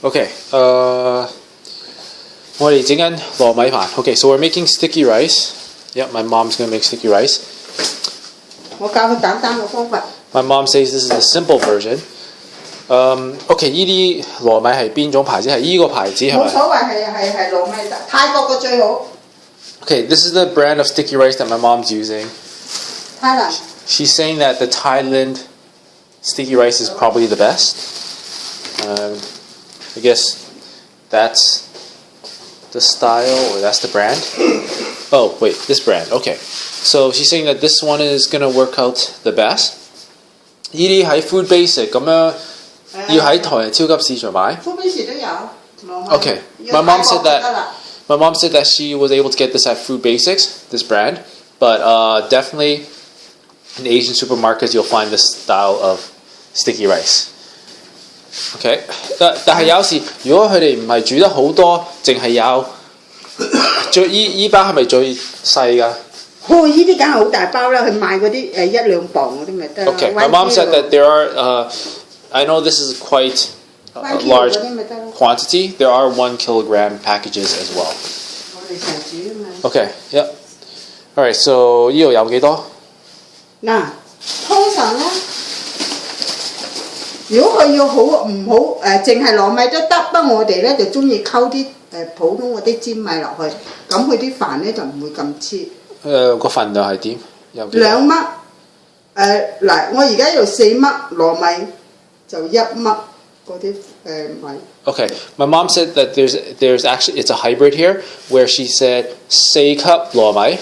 Okay. 我哋整緊糯米飯。Okay, so we're making sticky rice. Yep, my mom's gonna make sticky rice. 我教佢簡單嘅方法。My mom says this is the simple version. OK， 呢啲糯米係邊種牌子？係呢個牌子係咪？冇所謂，係糯米泰國嘅最好。Okay, this is the brand of sticky rice that my mom's using. Thailand. She's saying that the Thailand sticky rice is probably the best. I guess that's the style or that's the brand. Oh, wait, this brand. Okay. So she's saying that this one is going to work out the best. 呢啲喺 Food Basic 咁樣，要喺台超級市場買。Food Basic 都有。Okay. My mom said that she was able to get this at Food Basics, this brand, but definitely in Asian supermarkets you'll find this style of sticky rice. Okay. 但係有時如果佢哋唔係煮得好多，淨係有依包係咪最細㗎？哦，依啲梗係好大包啦，佢賣嗰啲1-2磅嗰啲咪得。Okay, my mom said that there are. I know this is quite a large quantity. There are 1 kilogram packages as well. Okay, yeah. All right, so 呢度有幾多？嗱，通常咧，如果佢要好唔好淨係糯米都得，不過我哋咧就中意溝啲普通嗰啲粘米落去，咁佢啲飯咧就唔會咁黐。個份量係點？有幾2粒嗱，我而家用4粒糯米，就1粒嗰啲米。Okay, my mom said that there's actually it's a hybrid here where she said 4 cup 糯米,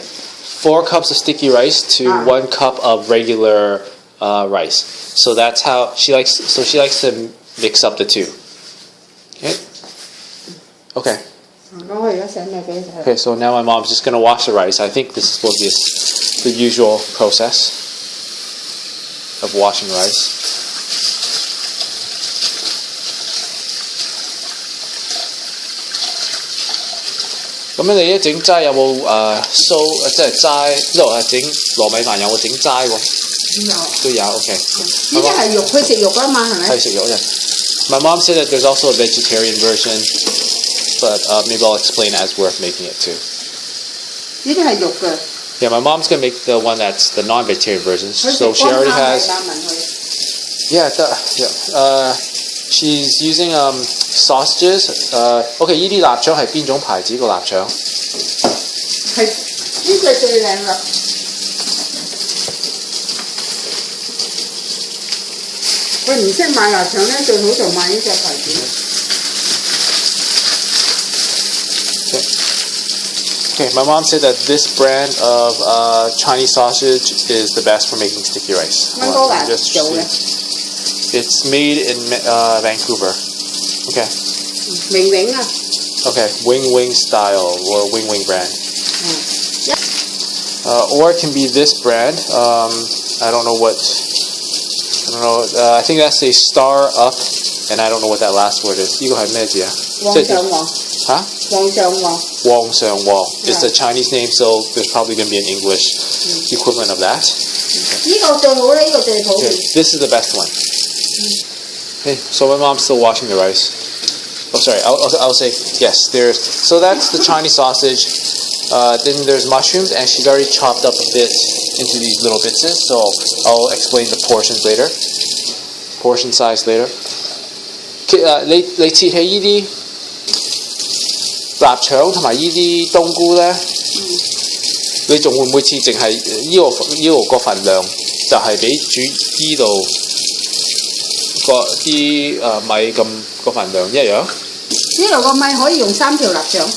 4 cups of sticky rice to 1 cup of regular rice. So that's how she likes. So she likes to mix up the two. Okay. Okay, so now my mom's just gonna wash the rice. I think this is supposed to be the usual process of washing rice.咁你一整齋有冇即係齋呢度係整糯米飯有冇整齋喎？都有 ，OK。呢啲係肉，佢食肉啊嘛，係咪？係食肉嘅。My mom said that there's also a vegetarian version, but maybe I'll explain as we're making it too. 呢啲係肉嘅。Yeah, my mom's gonna make the one that's the non-vegetarian version. So she already has. Yeah, she's using sausages. OK， 呢啲臘腸係邊種牌子個臘腸？係呢個最靚啦。喂，唔識買臘腸咧，最好就買呢隻牌子。Okay, my mom said that this brand of Chinese sausage is the best for making sticky rice. It's made in Vancouver. Okay. Wing Wing啊。Okay, Wing Wing style or Wing Wing brand. Or it can be this brand. I don't know what. I don't know. I think that's a Star Up, and I don't know what that last word is. 呢個係咩字啊？旺上旺。嚇？旺上旺。Wong Seung Wong. It's a Chinese name, so there's probably going to be an English equivalent of that. Okay, this is the best one. Okay, so my mom's still washing the rice. Oh, sorry. I'll say yes. So that's the Chinese sausage. Then there's mushrooms, and she's already chopped up a bit into these little bits. So I'll explain the portions later. Portion size later. 你切起呢啲臘腸同埋呢啲冬菇咧，你仲會唔會切？淨係呢個個份量就係比煮呢度啲米咁個份量一樣？呢度個米可以用3條臘腸。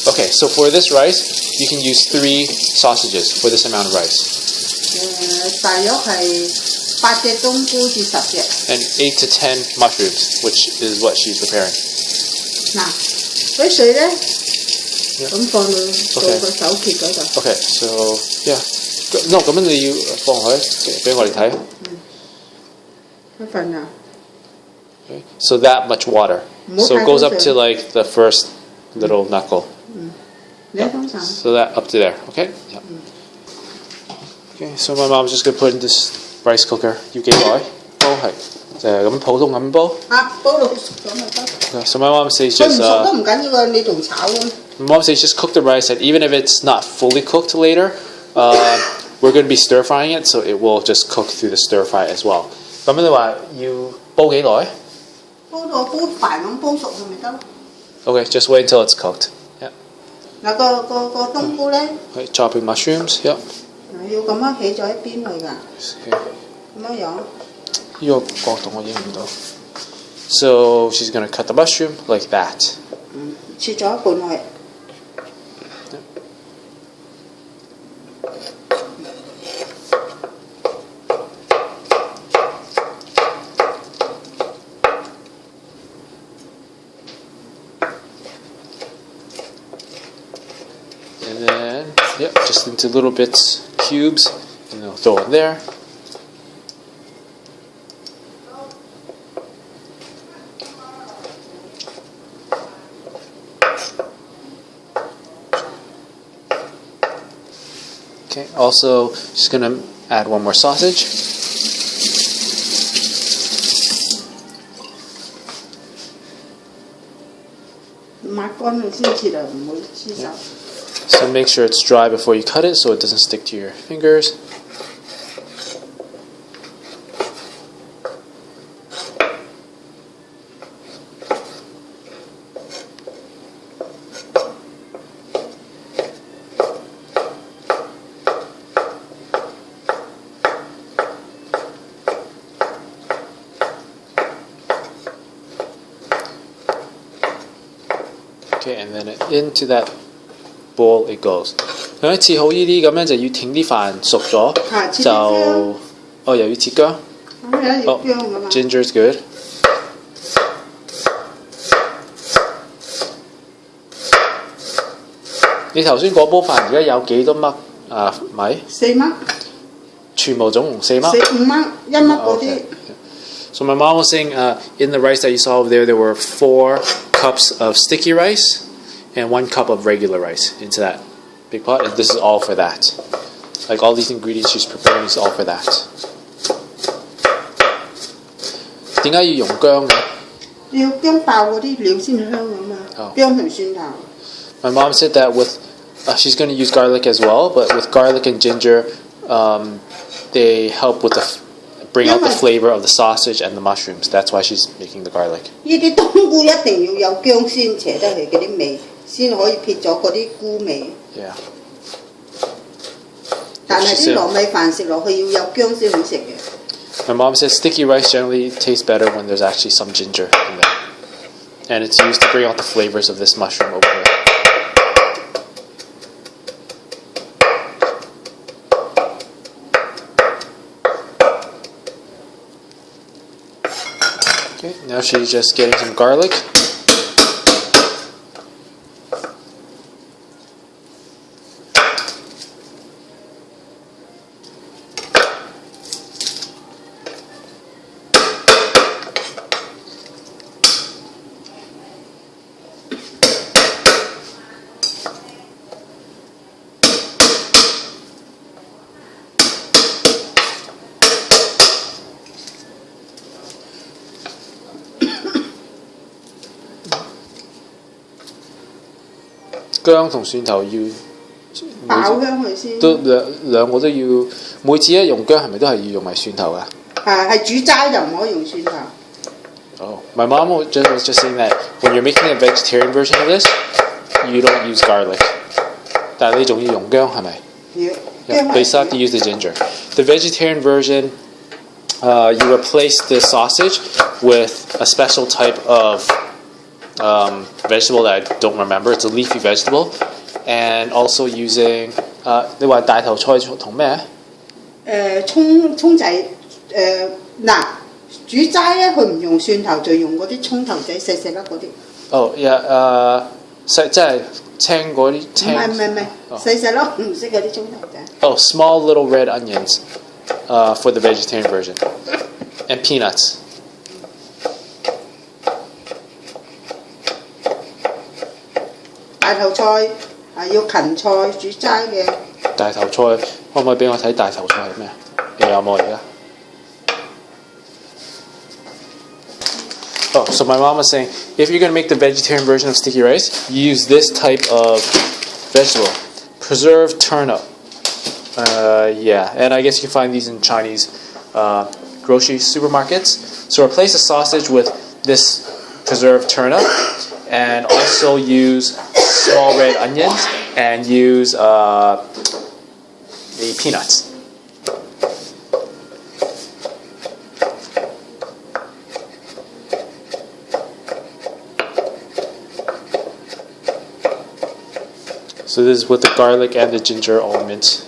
Okay, so for this rice, you can use 3 sausages for this amount of rice. 大約係8隻冬菇至10隻。And 8 to 10 mushrooms, which is what she's preparing. 嗱，嗰啲水咧，咁放到個手揭嗰度。Okay, so yeah, no， 咁樣你要放佢俾我哋睇。一份啊。Okay, so that much water. So it goes up to like the first little knuckle. Yeah. So that up to there. Okay. Yeah. Okay. So my mom's just gonna put in this rice cooker. 要幾耐？都係就係咁普通咁煲。煲到熟咗咪得。So my mom says 佢唔 just 熟都唔緊要啊，你同炒咁。my mom says just cook the rice, and even if it's not fully cooked later, we're going to be stir frying it, so it will just cook through the stir fry as well. 咁你話要煲幾耐？煲到煲飯咁煲熟佢咪得咯。Okay, just wait until it's cooked. Yeah. 嗱個冬菇咧， Chopping mushrooms. Yep. 要咁樣起咗一邊去㗎，咁樣樣。呢個角度我影唔到。So she's gonna cut the mushroom like that. 切咗一半去。And then, yep, just into little bits, cubes, and then throw it there. Okay, also, just gonna add one more sausage. So make sure it's dry before you cut it so it doesn't stick to your fingers. Okay, and then into that bowl it goes. 咁切好呢啲咁樣就要停啲飯熟咗，就又要切薑。Ginger's good. 你頭先嗰煲飯而家有幾多粒米？4蚊。全部總共4蚊。5蚊，1蚊嗰啲。So my mom was saying in the rice that you saw over there, there were 4 cups of sticky rice and 1 cup of regular rice into that big pot. And this is all for that. Like all these ingredients she's preparing is all for that. 點解要用薑嘅？要薑爆嗰啲料先香㗎嘛。薑同蒜頭。My mom said that with she's going to use garlic as well, but with garlic and ginger, they help with bring out the flavor of the sausage and the mushrooms. That's why she's making the garlic. 呢啲冬菇一定要有薑先扯得佢嗰啲味，先可以撇咗嗰啲菇味。Yeah. 但係啲糯米飯食落去要有薑先好食嘅。My mom says sticky rice generally tastes better when there's actually some ginger in there. And it's used to bring out the flavors of this mushroom over here. Okay, now she's just getting some garlic.薑同蒜頭要爆香佢先。都兩個都要，每次一用薑係咪都係要用埋蒜頭㗎？係煮齋就唔可以用蒜頭。Oh, my mom was just saying that when you're making a vegetarian version of this, you don't use garlic. 但係你仲要用薑係咪？要。Yeah, but you still have to use the ginger. The vegetarian version, you replace the sausage with a special type of vegetable that I don't remember. It's a leafy vegetable, and also using 你話大頭菜同咩？葱仔嗱煮齋咧，佢唔用蒜頭，就用嗰啲葱頭仔細細粒嗰啲。Oh yeah，細即係青嗰啲青。唔係，細細粒紅色嗰啲葱頭仔。Oh, small little red onions, for the vegetarian version, and peanuts. 大頭菜要芹菜煮齋嘅。大頭菜可唔可以俾我睇大頭菜係咩？你有冇而家？ So my mom was saying, if you're going to make the vegetarian version of sticky rice, you use this type of vegetable. Preserved turnip. Yeah, and I guess you can find these in Chinese grocery supermarkets. So replace the sausage with this preserved turnip, and also use small red onions, and use the peanuts. So this is with the garlic and the ginger all minced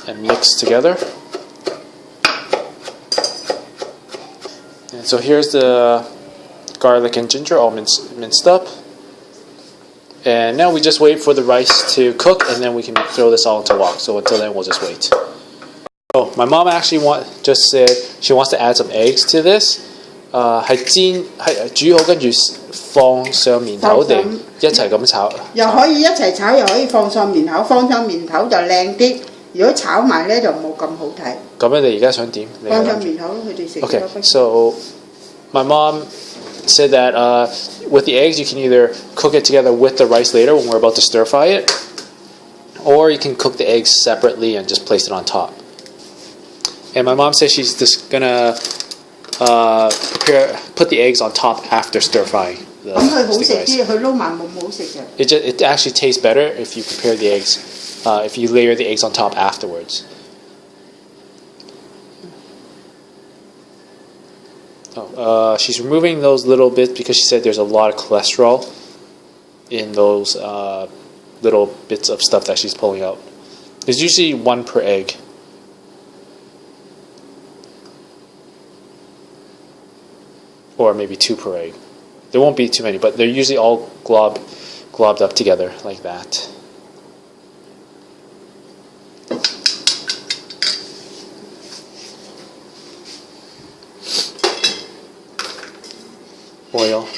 and mixed together. And so here's the garlic and ginger all minced up. And now we just wait for the rice to cook, and then we can throw this all into wok. So until then, we'll just wait. Oh, my mom actually just said she wants to add some eggs to this. 係煮好跟住放上面頭定一齊咁炒。又可以一齊炒，又可以放上面頭，放上面頭就靚啲。如果炒埋咧就冇咁好睇。咁你哋而家想點？放上面頭，佢哋食。Okay, so my mom said that with the eggs you can either cook it together with the rice later when we're about to stir fry it, or you can cook the eggs separately and just place it on top. And my mom says she's just gonna put the eggs on top after stir frying. It actually tastes better if you prepare the eggs, if you layer the eggs on top afterwards. She's removing those little bits because she said there's a lot of cholesterol in those little bits of stuff that she's pulling out. There's usually one per egg. Or maybe two per egg. There won't be too many, but they're usually all globbed up together like that. Oil.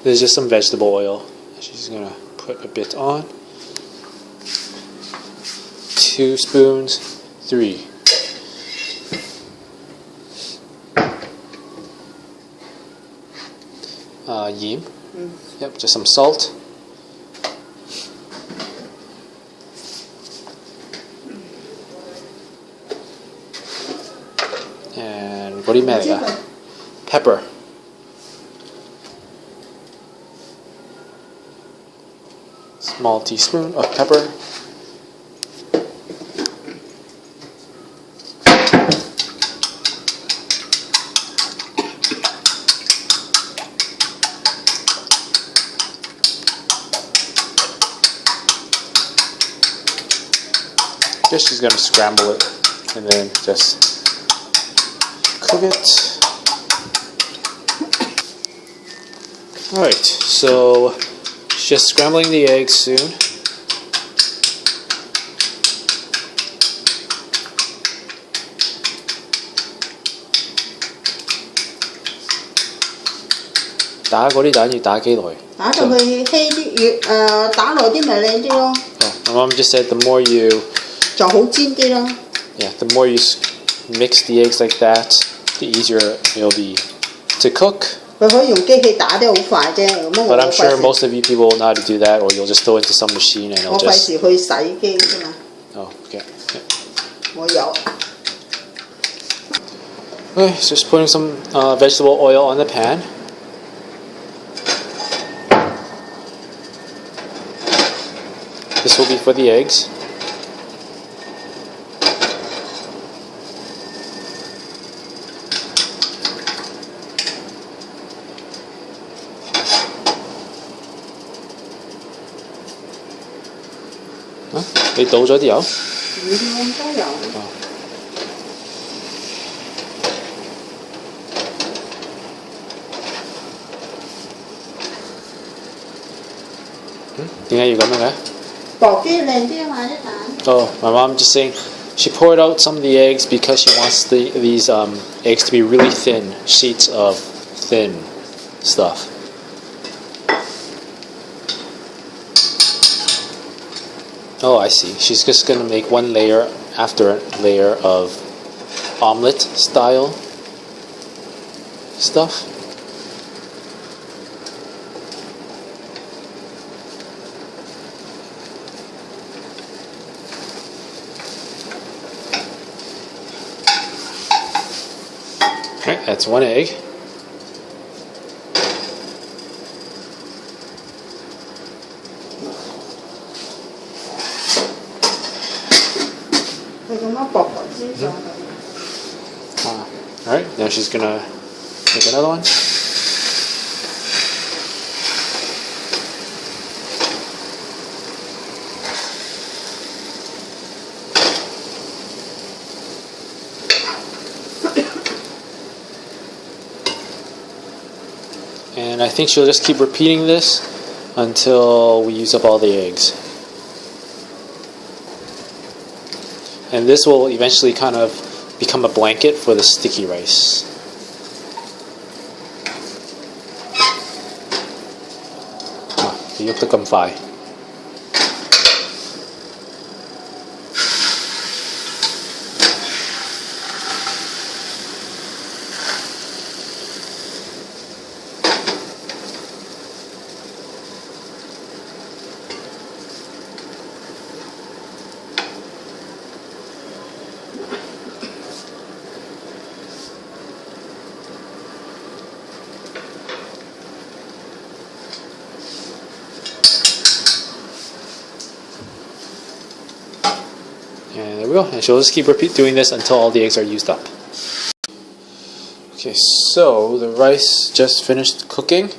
There's just some vegetable oil. She's gonna put a bit on. 2 spoons, 3. Yim. Yep, just some salt. And what do you make? Pepper. Small teaspoon of pepper. Just she's going to scramble it and then just cook it. Alright, so she's just scrambling the eggs soon.打嗰啲蛋要打幾耐？打到佢稀啲，越打耐啲咪靚啲咯。My mom just said the more you Yeah, the more you mix the eggs like that, the easier it'll be to cook. But I'm sure most of you people will know how to do that, or you'll just throw it into some machine and it'll just... Oh, okay. Yeah. Okay, so just putting some vegetable oil on the pan. This will be for the eggs. Huh? 你倒咗啲油？唔咁多油。點解要咁樣嘅？薄啲靚啲啊嘛啲蛋。Oh, my mom just saying she poured out some of the eggs because she wants these eggs to be really thin, sheets of thin stuff. Oh, I see. She's just going to make one layer after layer of omelet style stuff. That's 1 egg. Alright, now she's gonna make another one. And I think she'll just keep repeating this until we use up all the eggs. And this will eventually kind of become a blanket for the sticky rice. You'll click on 5. And there we go. And she'll just keep doing this until all the eggs are used up. Okay, so the rice just finished cooking.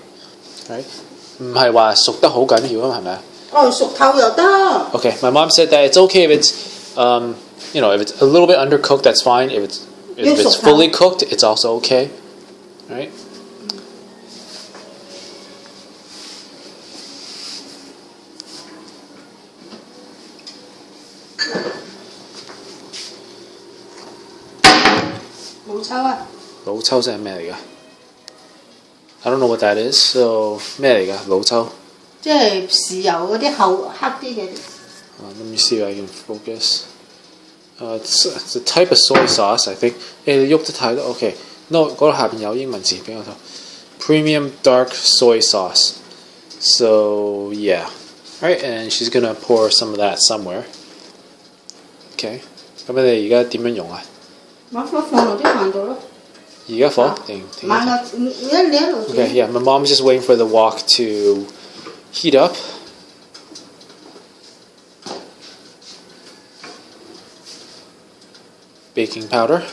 Right? 唔係話熟得好緊要啊，係咪啊？哦，熟透又得。Okay, my mom said that it's okay if it's, if it's a little bit undercooked, that's fine. If it's fully cooked, it's also okay. Right? I don't know what that is. So 咩嚟㗎？老抽。即係豉油嗰啲厚黑啲嘅。Let me see if I can focus. It's a type of soy sauce, I think. 你喐得太多 ，OK。No， 嗰度下邊有英文字俾我睇。Premium dark soy sauce. So yeah, right. And she's gonna pour some of that somewhere. Okay. 咁你哋而家點樣用啊？放落啲飯度咯。而家放定？Okay, yeah. My mom's just waiting for the wok to heat up. Baking powder.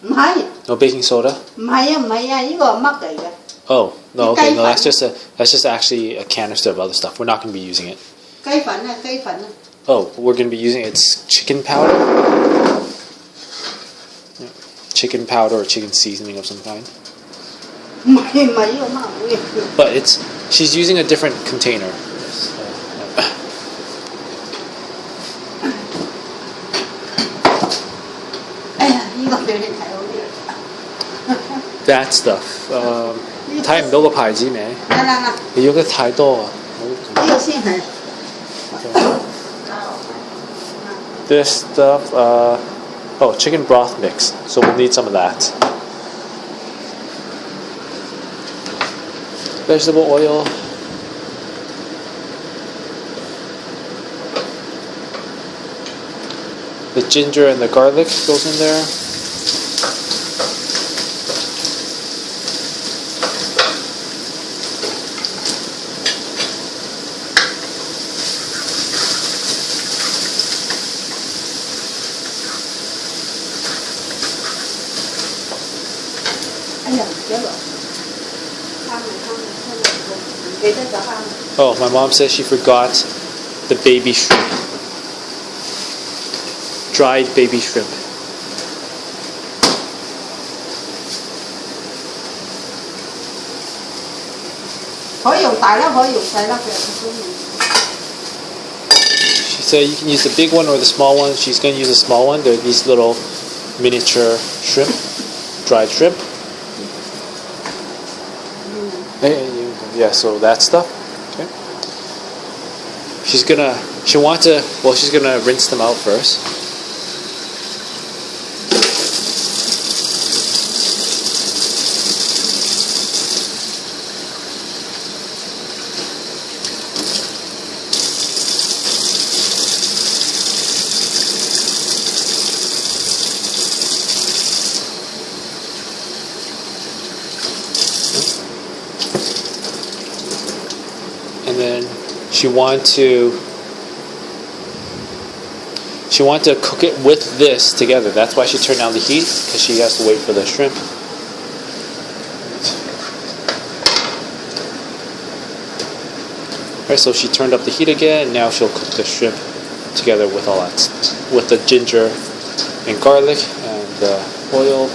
唔係。No baking soda. 唔係啊，呢個係乜嚟嘅？ Oh no, okay, no. That's just actually a canister of other stuff. We're not going to be using it. 雞粉啊。Oh, we're going to be using it's chicken powder. Yeah. Chicken powder or chicken seasoning of some kind. But she's using a different container. That stuff. 睇唔到個牌子名。你喐得太多啊！呢個先係。This stuff, chicken broth mix. So we'll need some of that. Vegetable oil. The ginger and the garlic goes in there. Oh, my mom says she forgot the baby shrimp. Dried baby shrimp. She said you can use the big one or the small one. She's going to use the small one. They're these little miniature shrimp, dried shrimp. Yeah, so that stuff. Okay. She's gonna rinse them out first. she wanted to cook it with this together. That's why she turned down the heat, because she has to wait for the shrimp. Alright, so she turned up the heat again, and now she'll cook the shrimp together with all that, with the ginger and garlic and the oil.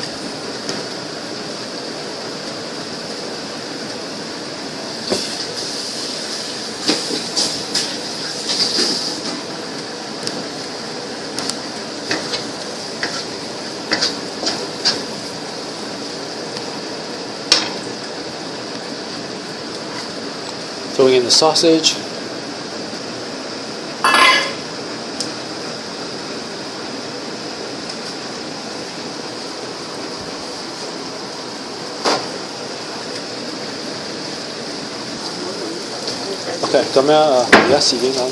Throwing in the sausage. OK， 咁樣而家時間咁，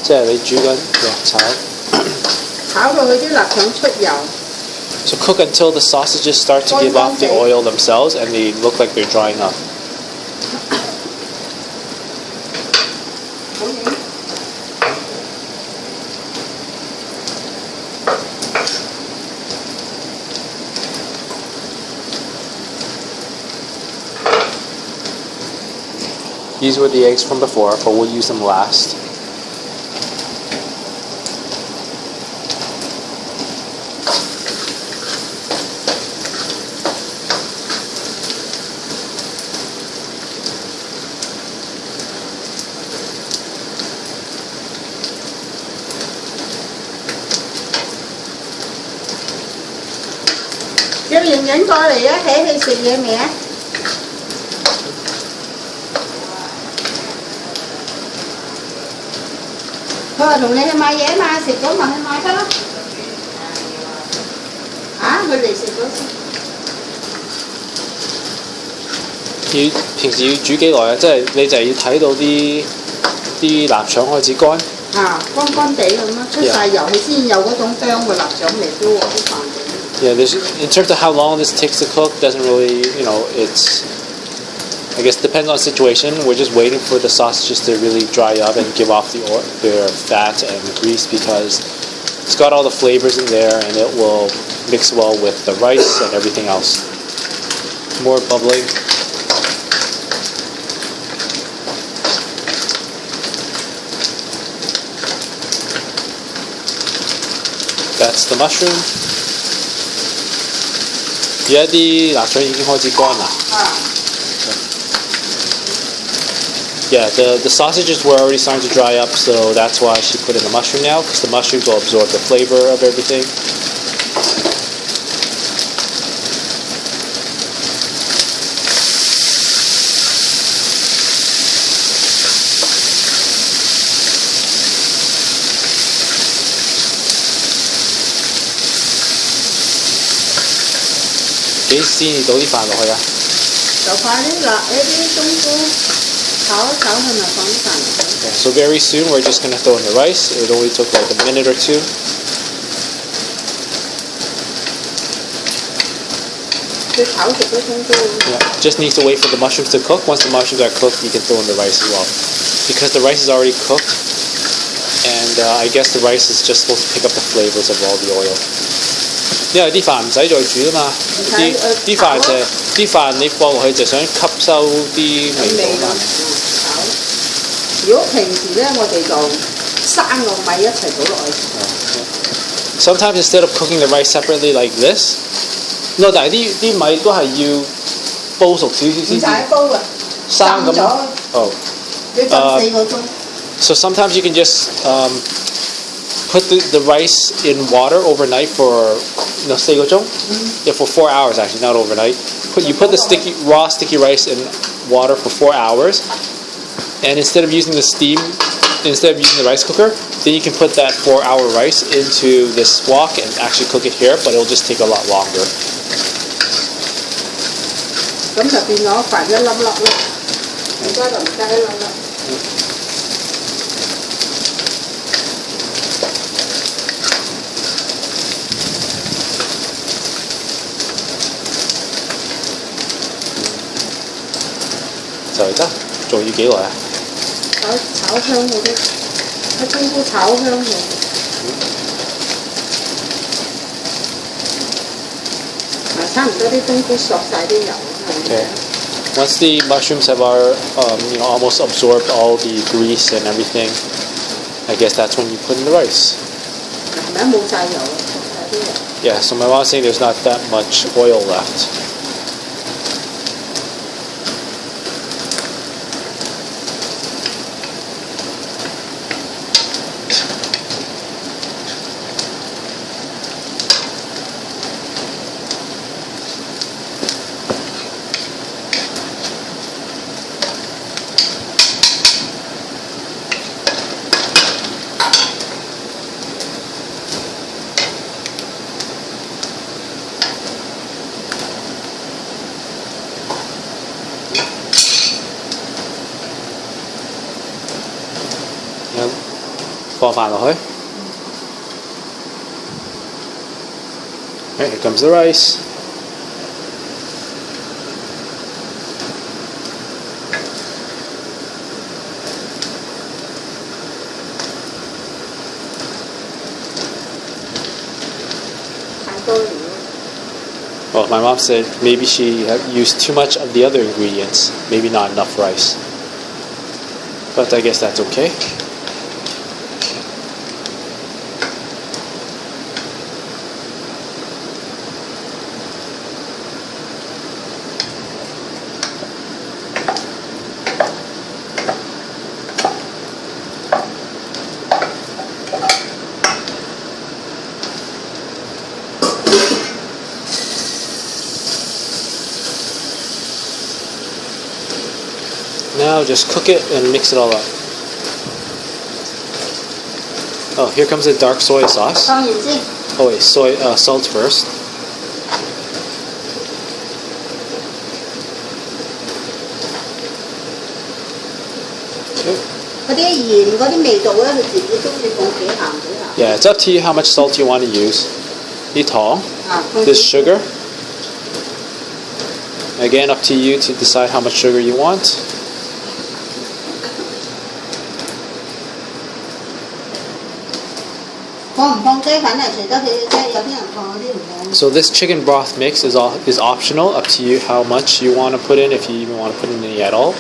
即係你煮緊炒。炒到佢啲臘腸出油。So cook until the sausages start to give off the oil themselves and they look like they're drying up. These were the eggs from before, but we'll use them last. Kêu盈盈過嚟啊，起去食嘢未啊？佢話同你去買嘢嘛，食咗咪去買得咯。佢嚟食咗先。平時要煮幾耐啊？即係你就係要睇到啲臘腸開始乾。乾乾地咁咯，出晒油，佢先有嗰種香嘅臘腸味都喎，啲飯地。Yeah, in terms of how long this takes to cook, doesn't really, it's, I guess, depends on the situation. We're just waiting for the sausages to really dry up and give off their fat and grease, because it's got all the flavors in there and it will mix well with the rice and everything else. More bubbling. That's the mushroom. 而家啲臘腸已經開始乾啦。Yeah, the sausages were already starting to dry up, so that's why she put in the mushroom now, because the mushrooms will absorb the flavor of everything. So very soon we're just going to throw in the rice. It only took like a minute or two. Yeah, just need to wait for the mushrooms to cook. Once the mushrooms are cooked, you can throw in the rice as well. Because the rice is already cooked, and I guess the rice is just supposed to pick up the flavors of all the oil. 因為啲飯唔使再煮啊嘛，啲飯你放落去就想吸收啲味道嘛。如果平時咧，我哋就生個米一齊倒落去。Sometimes instead of cooking the rice separately like this, no， 但係啲米都係要煲熟少少先。唔使煲嘅，生咁咯。哦。要浸4個鐘。So sometimes you can just put the rice in water overnight for 4個鐘. Yeah, for 4 hours actually, not overnight. You put the raw sticky rice in water for 4 hours, and instead of using the rice cooker, then you can put that 4-hour rice into this wok and actually cook it here, but it'll just take a lot longer. 咁就變咗飯一粒粒咯，而家就唔加一粒粒。就係得，仲要幾耐啊炒香嗰啲，啲冬菇炒香嘅。差唔多啲冬菇索晒啲油。Okay. Once the mushrooms have almost absorbed all the grease and everything, I guess that's when you put in the rice. 係咪冇晒油啊？索晒啲油。Yeah, so my mom's saying there's not that much oil left. Okay, here comes the rice. Well, my mom said maybe she used too much of the other ingredients, maybe not enough rice. But I guess that's okay. Now just cook it and mix it all up. Oh, here comes the dark soy sauce. Oh wait, salt first. Yeah, it's up to you how much salt you want to use. This sugar. Again, up to you to decide how much sugar you want. So this chicken broth mix is optional, up to you how much you want to put in, if you even want to put in any at all.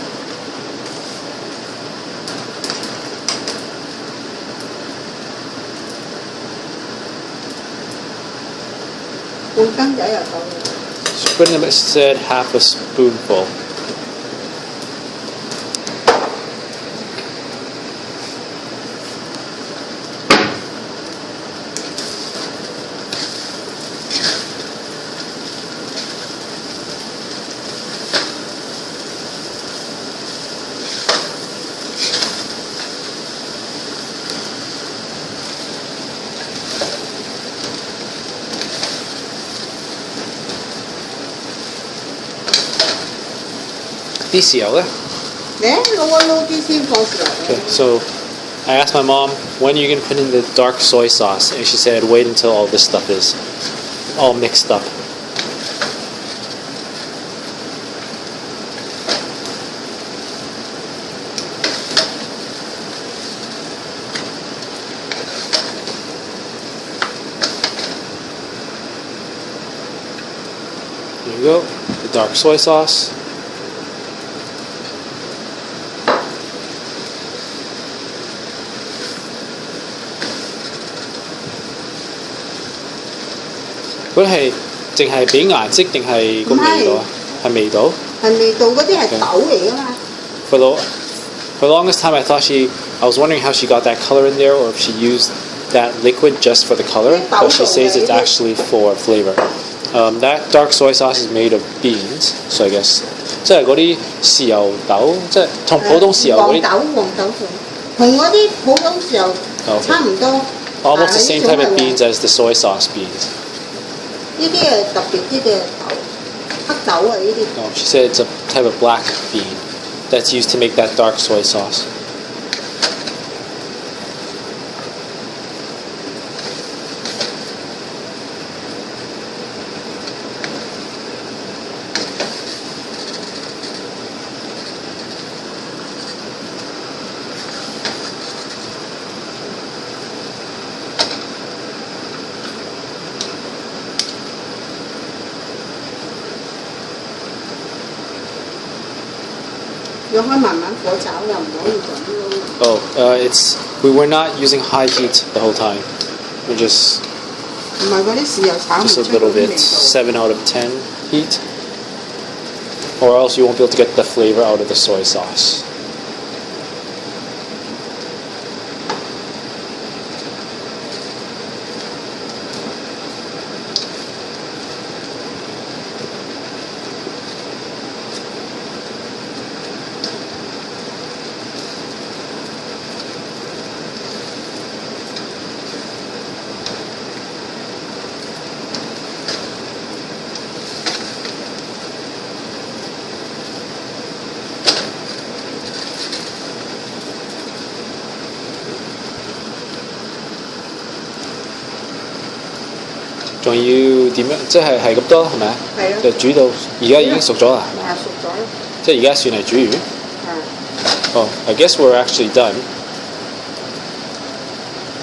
It said half a spoonful. Okay, so I asked my mom, when are you going to put in the dark soy sauce? And she said, wait until all this stuff is all mixed up. There you go, the dark soy sauce. For the longest time I was wondering how she got that color in there, or if she used that liquid just for the color, but she says it's actually for flavor. That dark soy sauce is made of beans, so I guess 即係嗰啲豉油豆，即係同普通豉油嗰啲黃豆同嗰啲普通豉油差唔多。Almost the same type of beans as the soy sauce beans. 呢啲係特別啲嘅豆，黑豆啊呢啲。Oh, she said it's a type of black bean that's used to make that dark soy sauce. 要開慢慢火炒又唔可以咁咯。we were not using high heat the whole time. We just 唔係嗰啲豉油炒唔出 a little 嗰啲味 bit, 道。 7 out of 10 heat, or else you won't be able to get the flavor out of the soy sauce. 仲要點樣？即係咁多係咪啊？係啊。就煮到而家已經熟咗啦，係咪？係熟咗啦。即係而家算係煮魚。係。Oh, I guess we're actually done.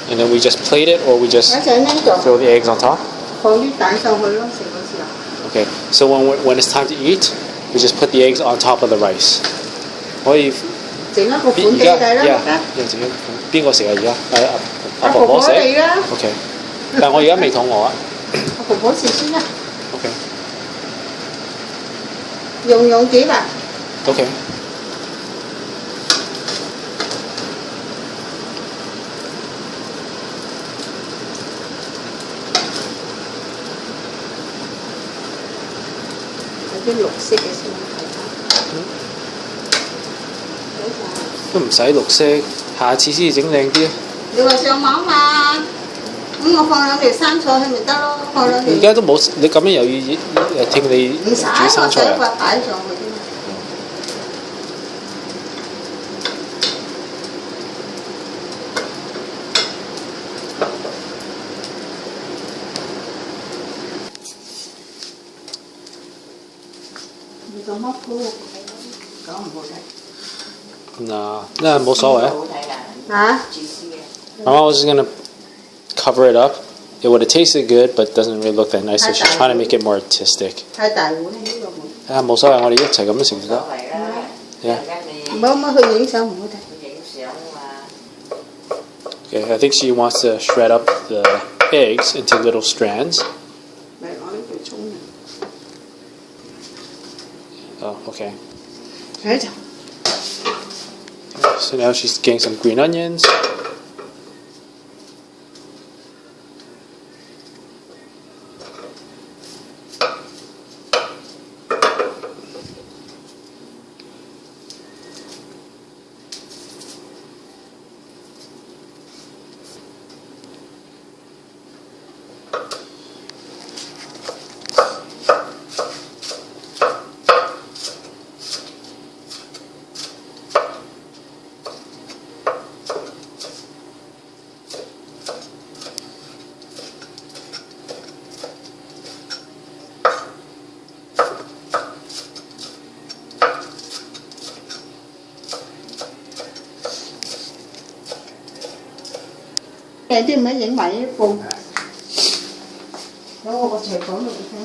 And then we just plate it, or we just 一陣呢就 throw the eggs on top. 放啲蛋上去咯，食嗰時候。Okay, so when it's time to eat, we just put the eggs on top of the rice. 可以整一個款俾你啦，得。整邊個食啊？而家阿婆婆食。你啦。OK， 但我而家未肚餓啊。阿婆婆食先啦。OK。用幾吧。OK。有啲綠色嘅先睇下。都唔使綠色，下次先至整靚啲。你話上網嘛？咁我放兩條生菜去咪得咯，放兩條。而家都冇，你咁樣又要聽你唔使，我想話擺上去啫嘛。你咁乜鋪講唔好睇。那冇所謂啊。嚇I was just gonna cover it up. It would have tasted good, but doesn't really look that nice. So she's trying to make it more artistic. 太大碗呢個碗。冇所謂，我哋一齊咁樣食就得。唔好去影相唔好睇。Okay, I think she wants to shred up the eggs into little strands. 咪攞呢條葱。Oh, okay. 喺度。So now she's getting some green onions. Cái gì mới những mày bùng. Đó, có thể có được cái